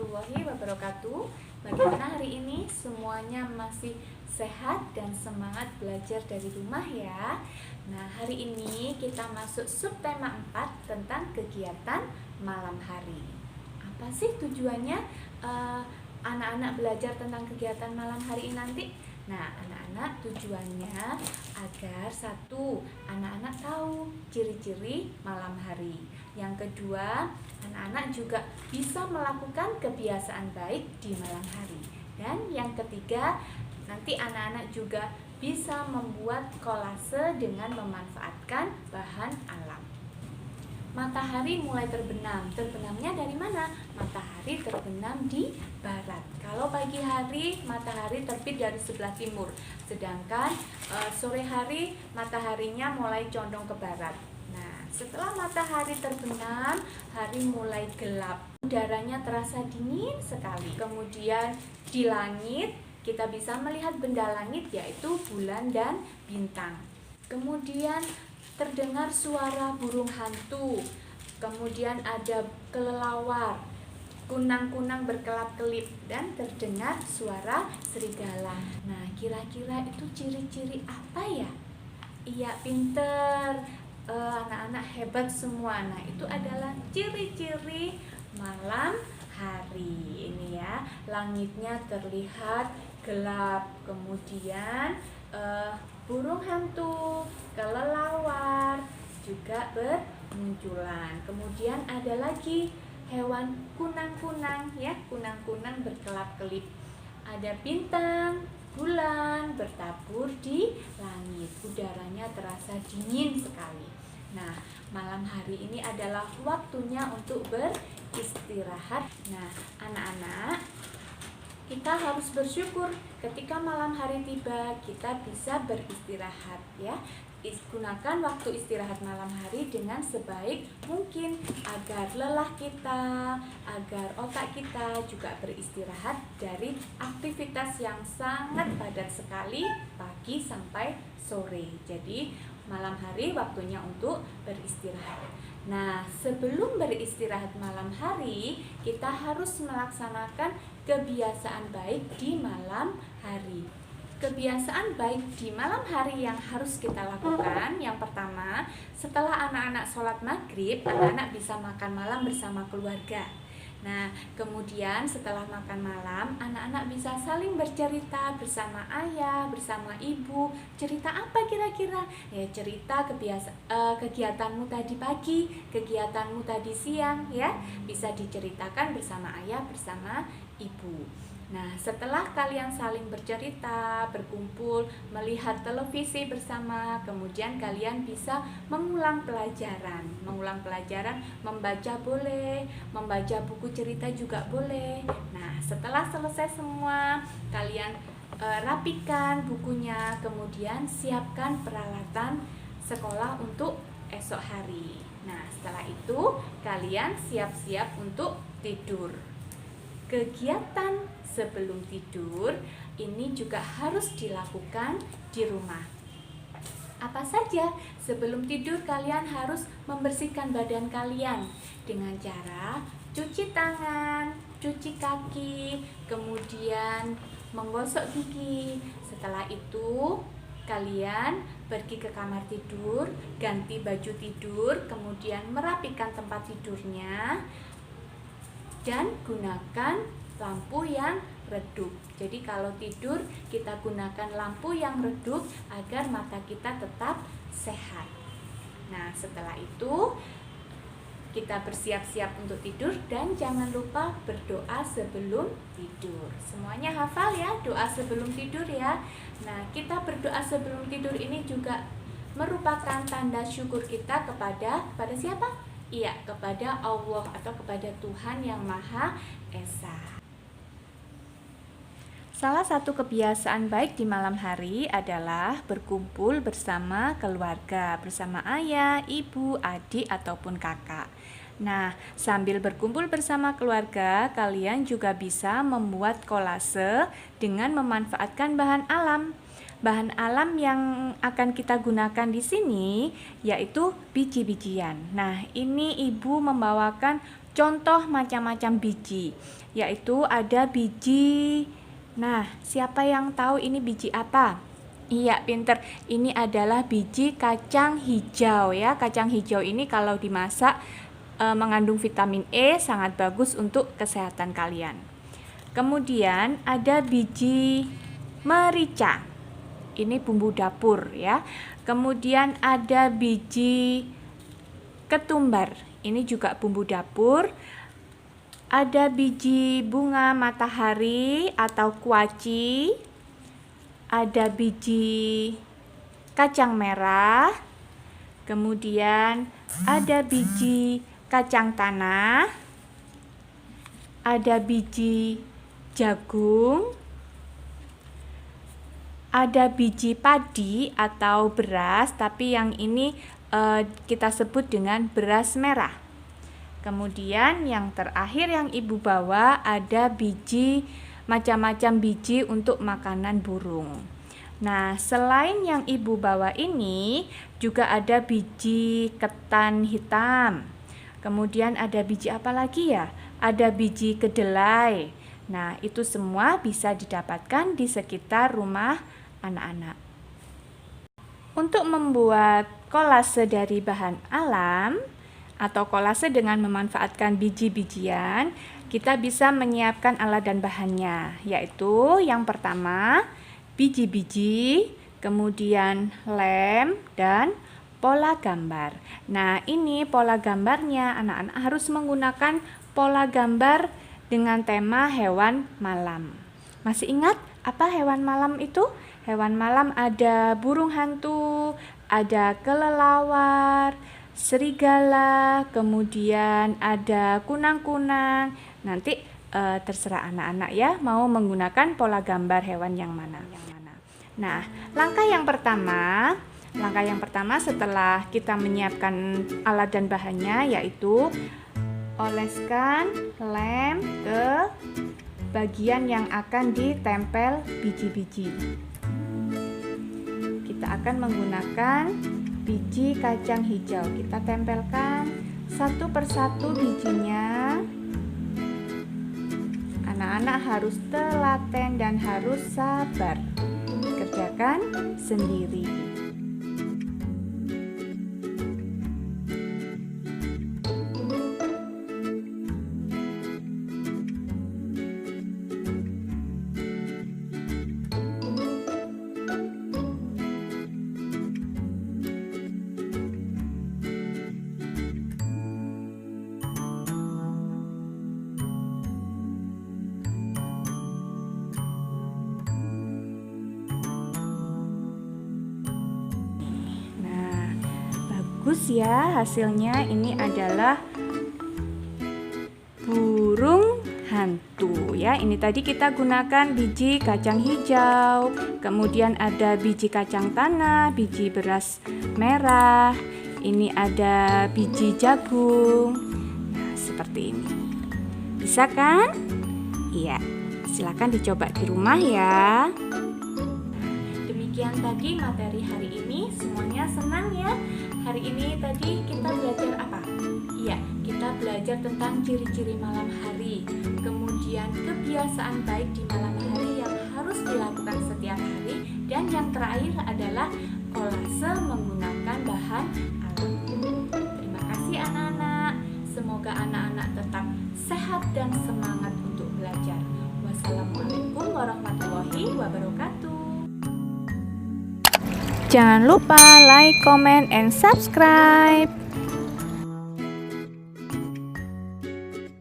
warahmatullahi wabarakatuh. Bagaimana hari ini? Semuanya masih sehat dan semangat belajar dari rumah ya. Nah, hari ini kita masuk subtema 4 tentang kegiatan malam hari. Apa sih tujuannya anak-anak belajar tentang kegiatan malam hari ini nanti? Nah, anak-anak tujuannya agar satu, anak-anak tahu ciri-ciri malam hari. Yang kedua, anak-anak juga bisa melakukan kebiasaan baik di malam hari. Dan yang ketiga, nanti anak-anak juga bisa membuat kolase dengan memanfaatkan bahan alam. Matahari mulai terbenam. Terbenamnya dari mana? Matahari terbenam di barat. Kalau pagi hari matahari terbit dari sebelah timur, sedangkan sore hari mataharinya mulai condong ke barat. Nah, setelah matahari terbenam, hari mulai gelap. Udaranya terasa dingin sekali. Kemudian di langit kita bisa melihat benda langit, yaitu bulan dan bintang. Kemudian terdengar suara burung hantu. Kemudian ada kelelawar, kunang-kunang berkelap-kelip, dan terdengar suara serigala. Nah, kira-kira itu ciri-ciri apa ya? Iya, pinter. Anak-anak hebat semua. Nah, itu adalah ciri-ciri malam hari. Ini ya, langitnya terlihat gelap, kemudian burung hantu, kelelawar juga bermunculan. Kemudian ada lagi hewan kunang-kunang ya, kunang-kunang berkelap-kelip. Ada bintang, bulan bertabur di langit. Udaranya terasa dingin sekali. Nah, malam hari ini adalah waktunya untuk beristirahat. Nah, anak-anak, kita harus bersyukur ketika malam hari tiba kita bisa beristirahat ya. Gunakan waktu istirahat malam hari dengan sebaik mungkin agar lelah kita, agar otak kita juga beristirahat dari aktivitas yang sangat padat sekali pagi sampai sore. Jadi malam hari waktunya untuk beristirahat. Nah, sebelum beristirahat malam hari, kita harus melaksanakan kebiasaan baik di malam hari. Kebiasaan baik di malam hari yang harus kita lakukan, yang pertama, setelah anak-anak sholat maghrib, anak-anak bisa makan malam bersama keluarga. Nah, kemudian setelah makan malam, anak-anak bisa saling bercerita bersama ayah, bersama ibu. Cerita apa kira-kira? Ya, cerita kegiatanmu tadi pagi, kegiatanmu tadi siang ya. Bisa diceritakan bersama ayah, bersama ibu. Nah, setelah kalian saling bercerita, berkumpul, melihat televisi bersama, kemudian kalian bisa mengulang pelajaran. Mengulang pelajaran, membaca boleh, membaca buku cerita juga boleh. Nah, setelah selesai semua, kalian rapikan bukunya, kemudian siapkan peralatan sekolah untuk esok hari. Nah, setelah itu kalian siap-siap untuk tidur. Kegiatan sebelum tidur ini juga harus dilakukan di rumah. Apa saja? Sebelum tidur kalian harus membersihkan badan kalian dengan cara cuci tangan, cuci kaki, kemudian menggosok gigi. Setelah itu kalian pergi ke kamar tidur, ganti baju tidur, kemudian merapikan tempat tidurnya, dan gunakan lampu yang redup. Jadi kalau tidur kita gunakan lampu yang redup agar mata kita tetap sehat. Nah, setelah itu kita bersiap-siap untuk tidur dan jangan lupa berdoa sebelum tidur. Semuanya hafal ya doa sebelum tidur ya. Nah, kita berdoa sebelum tidur ini juga merupakan tanda syukur kita kepada siapa? Iya, kepada Allah atau kepada Tuhan Yang Maha Esa. Salah satu kebiasaan baik di malam hari adalah berkumpul bersama keluarga, bersama ayah, ibu, adik, ataupun kakak. Nah, sambil berkumpul bersama keluarga, kalian juga bisa membuat kolase dengan memanfaatkan bahan alam. bahan alam yang akan kita gunakan di sini yaitu biji-bijian. Nah, ini Ibu membawakan contoh macam-macam biji, yaitu ada biji. Nah, siapa yang tahu ini biji apa? Iya, pinter. Ini adalah biji kacang hijau ya. Kacang hijau ini kalau dimasak mengandung vitamin E, sangat bagus untuk kesehatan kalian. Kemudian ada biji merica. Ini bumbu dapur ya. Kemudian ada biji ketumbar. Ini juga bumbu dapur. Ada biji bunga matahari atau kuaci. Ada biji kacang merah. Kemudian ada biji kacang tanah. Ada biji jagung, ada biji padi atau beras, tapi yang ini kita sebut dengan beras merah. Kemudian yang terakhir yang Ibu bawa ada biji, macam-macam biji untuk makanan burung. Nah, selain yang Ibu bawa ini juga ada biji ketan hitam. Kemudian ada biji apa lagi ya? Ada biji kedelai. Nah, itu semua bisa didapatkan di sekitar rumah anak-anak. Untuk membuat kolase dari bahan alam atau kolase dengan memanfaatkan biji-bijian, kita bisa menyiapkan alat dan bahannya, yaitu yang pertama biji-biji, kemudian lem dan pola gambar. Nah, ini pola gambarnya. Anak-anak harus menggunakan pola gambar dengan tema hewan malam. Masih ingat apa hewan malam itu? Hewan malam ada burung hantu, ada kelelawar, serigala, kemudian ada kunang-kunang. Nanti terserah anak-anak ya mau menggunakan pola gambar hewan yang mana. Nah, langkah yang pertama setelah kita menyiapkan alat dan bahannya yaitu oleskan lem ke bagian yang akan ditempel biji-biji. Kita akan menggunakan biji kacang hijau. Kita tempelkan satu persatu bijinya. Anak-anak harus telaten dan harus sabar. Kerjakan sendiri. Bagus ya hasilnya. Ini adalah burung hantu ya. Ini tadi kita gunakan biji kacang hijau, kemudian ada biji kacang tanah, biji beras merah, ini ada biji jagung. Nah, seperti ini. Bisa kan? Iya. Silakan dicoba di rumah ya. Demikian tadi materi hari ini. Semuanya senang ya? Hari ini tadi kita belajar apa? Iya, kita belajar tentang ciri-ciri malam hari, kemudian kebiasaan baik di malam hari yang harus dilakukan setiap hari, dan yang terakhir adalah kolase menggunakan bahan alam. Terima kasih anak-anak. Semoga anak-anak tetap sehat dan semangat untuk belajar. Wassalamualaikum warahmatullahi wabarakatuh. Jangan lupa like, comment, and subscribe.